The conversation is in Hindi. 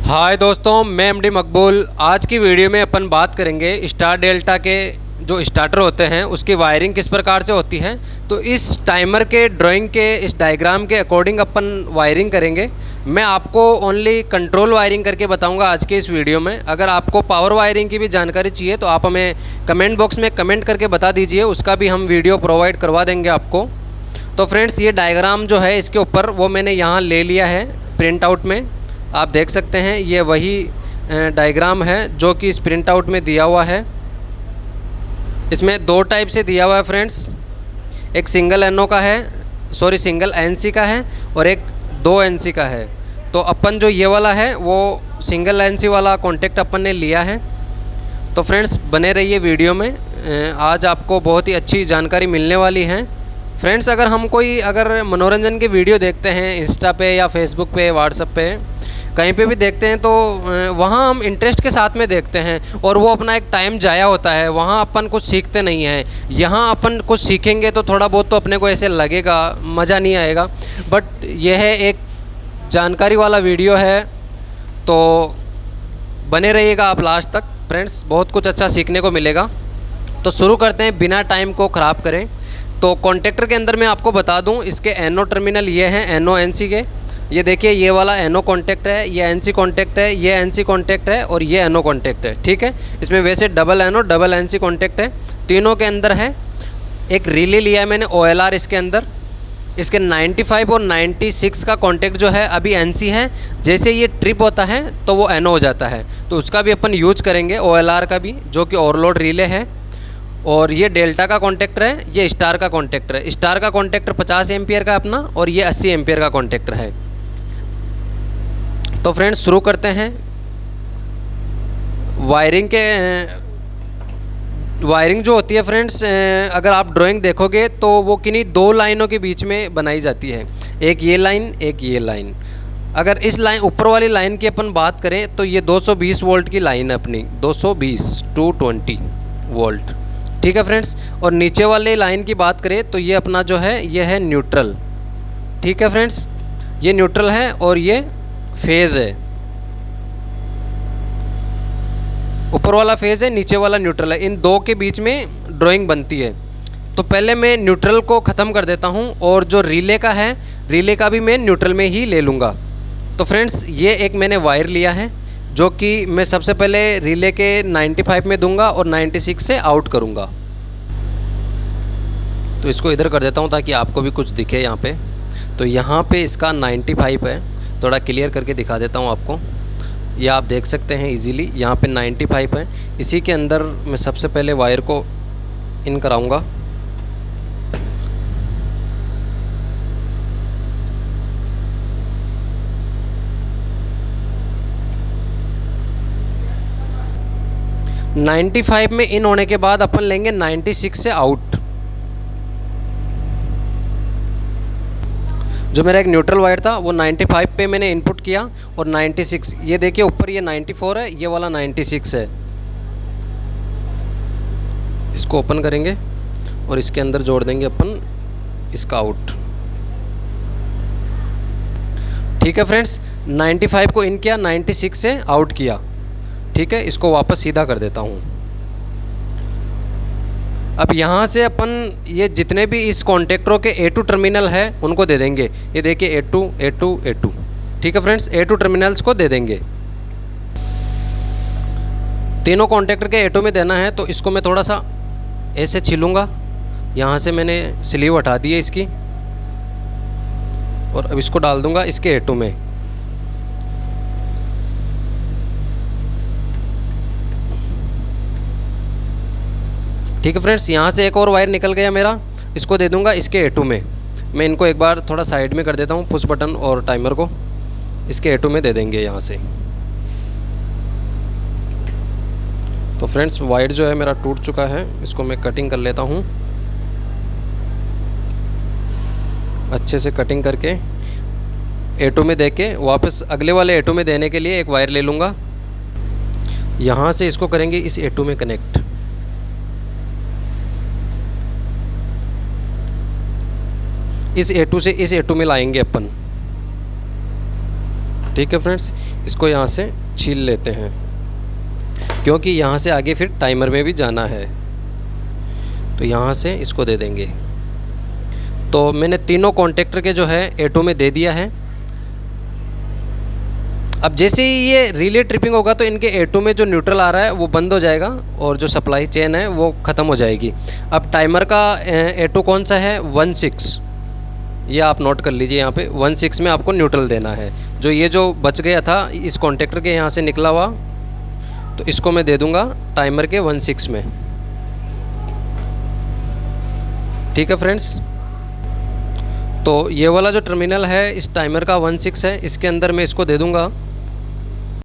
हाय दोस्तों, मैं एमडी मकबूल। आज की वीडियो में अपन बात करेंगे स्टार डेल्टा के जो स्टार्टर होते हैं उसकी वायरिंग किस प्रकार से होती है। तो इस टाइमर के ड्राइंग के इस डायग्राम के अकॉर्डिंग अपन वायरिंग करेंगे। मैं आपको ओनली कंट्रोल वायरिंग करके बताऊंगा आज के इस वीडियो में। अगर आपको पावर वायरिंग की भी जानकारी चाहिए तो आप हमें कमेंट बॉक्स में कमेंट करके बता दीजिए, उसका भी हम वीडियो प्रोवाइड करवा देंगे आपको। तो फ्रेंड्स, ये डायग्राम जो है इसके ऊपर वो मैंने यहाँ ले लिया है प्रिंट आउट में। आप देख सकते हैं ये वही डायग्राम है जो कि इस प्रिंट आउट में दिया हुआ है। इसमें दो टाइप से दिया हुआ है फ्रेंड्स, एक सिंगल सिंगल एनसी का है और एक 2 एनसी का है। तो अपन जो ये वाला है वो सिंगल एनसी वाला कॉन्टेक्ट अपन ने लिया है। तो फ्रेंड्स, बने रहिए वीडियो में, आज आपको बहुत ही अच्छी जानकारी मिलने वाली है। फ्रेंड्स, अगर मनोरंजन के वीडियो देखते हैं इंस्टा पे या फेसबुक पे, व्हाट्सएप पे, कहीं पे भी देखते हैं तो वहाँ हम इंटरेस्ट के साथ में देखते हैं और वो अपना एक टाइम जाया होता है, वहाँ अपन कुछ सीखते नहीं हैं। यहाँ अपन कुछ सीखेंगे तो थोड़ा बहुत तो अपने को ऐसे लगेगा, मज़ा नहीं आएगा। बट यह है एक जानकारी वाला वीडियो है, तो बने रहिएगा आप लास्ट तक। फ्रेंड्स, बहुत कुछ अच्छा सीखने को मिलेगा। तो शुरू करते हैं बिना टाइम को ख़राब करें। तो कॉन्टेक्टर के अंदर मैं आपको बता दूं, इसके एनओ टर्मिनल ये हैं, एनओ एनसी के। ये देखिए, ये वाला एनओ कॉन्टैक्ट है, ये एनसी कॉन्टैक्ट है, ये एनसी कॉन्टैक्ट है और ये एनओ कॉन्टैक्ट है। ठीक है, इसमें वैसे double NO double NC contact है। तीनों के अंदर है एक रिले लिया है मैंने ओएलआर इसके अंदर। इसके 95 और 96 का कॉन्टैक्ट जो है अभी एनसी है। जैसे ये ट्रिप होता है तो वो एनओ हो जाता है, तो उसका भी अपन यूज करेंगे, ओएलआर का भी, जो कि ओवरलोड रिले है। और ये डेल्टा का कॉन्टैक्टर है, ये स्टार का कॉन्टैक्टर है। स्टार का कॉन्टैक्टर 50 एम्पियर का अपना और ये 80 एम्पियर का कॉन्टैक्टर है। तो फ्रेंड्स, शुरू करते हैं वायरिंग जो होती है फ्रेंड्स, अगर आप ड्राइंग देखोगे तो वो किन्हीं 2 लाइनों के बीच में बनाई जाती है, एक ये लाइन एक ये लाइन। अगर इस लाइन ऊपर वाली लाइन की अपन बात करें तो ये 220 वोल्ट की लाइन है अपनी, 220 वोल्ट। ठीक है फ्रेंड्स, और नीचे वाले लाइन की बात करें तो ये अपना जो है ये है न्यूट्रल। ठीक है फ्रेंड्स, ये न्यूट्रल है और ये फेज़ है। ऊपर वाला फेज़ है, नीचे वाला न्यूट्रल है। इन दो के बीच में ड्राइंग बनती है। तो पहले मैं न्यूट्रल को ख़त्म कर देता हूँ और जो रिले का है, रिले का भी मैं न्यूट्रल में ही ले लूँगा। तो फ्रेंड्स, ये एक मैंने वायर लिया है जो कि मैं सबसे पहले रिले के 95 में दूंगा और 96 से आउट करूंगा। तो इसको इधर कर देता हूं ताकि आपको भी कुछ दिखे यहाँ पे। तो यहाँ पे इसका 95 है, थोड़ा क्लियर करके दिखा देता हूँ आपको। ये आप देख सकते हैं इजीली, यहाँ पे 95 है। इसी के अंदर मैं सबसे पहले वायर को इन कराऊँगा। नाइन्टी 95 में इन होने के बाद अपन लेंगे 96 से आउट। जो मेरा एक न्यूट्रल वायर था वो 95 पे मैंने इनपुट किया और 96, ये देखिए ऊपर ये 94 है, ये वाला 96 है। इसको ओपन करेंगे और इसके अंदर जोड़ देंगे अपन इसका आउट। ठीक है फ्रेंड्स, 95 को इन किया, 96 से आउट किया। ठीक है, इसको वापस सीधा कर देता हूँ। अब यहाँ से अपन ये जितने भी इस कॉन्टेक्टरों के A2 टर्मिनल है उनको दे देंगे। ये देखिए A2 A2 A2। ठीक है फ्रेंड्स, A2 टर्मिनल्स को दे देंगे। तीनों कॉन्टेक्टर के A2 में देना है, तो इसको मैं थोड़ा सा ऐसे छीलूँगा। यहाँ से मैंने स्लीव हटा दी है इसकी और अब इसको डाल दूँगा इसके A2 में। ठीक है फ्रेंड्स, यहाँ से एक और वायर निकल गया मेरा, इसको दे दूंगा इसके A2 में। मैं इनको एक बार थोड़ा साइड में कर देता हूँ, पुश बटन और टाइमर को इसके A2 में दे देंगे यहाँ से। तो फ्रेंड्स, वायर जो है मेरा टूट चुका है, इसको मैं कटिंग कर लेता हूँ। अच्छे से कटिंग करके A2 में दे के वापस अगले वाले A2 में देने के लिए एक वायर ले लूँगा। यहाँ से इसको करेंगे इस A2 में कनेक्ट। इस A2 से इस A2 में लाएंगे अपन। ठीक है फ्रेंड्स, इसको यहाँ से छील लेते हैं क्योंकि यहाँ से आगे फिर टाइमर में भी जाना है। तो यहाँ से इसको दे देंगे। तो मैंने तीनों कॉन्टेक्टर के जो है A2 में दे दिया है। अब जैसे ही ये रिले ट्रिपिंग होगा तो इनके A2 में जो न्यूट्रल आ रहा है वो बंद हो जाएगा और जो सप्लाई चेन है वो ख़त्म हो जाएगी। अब टाइमर का A2 कौन सा है, 16। ये आप नोट कर लीजिए, यहाँ पे 16 में आपको न्यूट्रल देना है। जो ये जो बच गया था इस कॉन्टेक्टर के यहाँ से निकला हुआ, तो इसको मैं दे दूँगा टाइमर के 16 में। ठीक है फ्रेंड्स, तो ये वाला जो टर्मिनल है इस टाइमर का 16 है, इसके अंदर मैं इसको दे दूँगा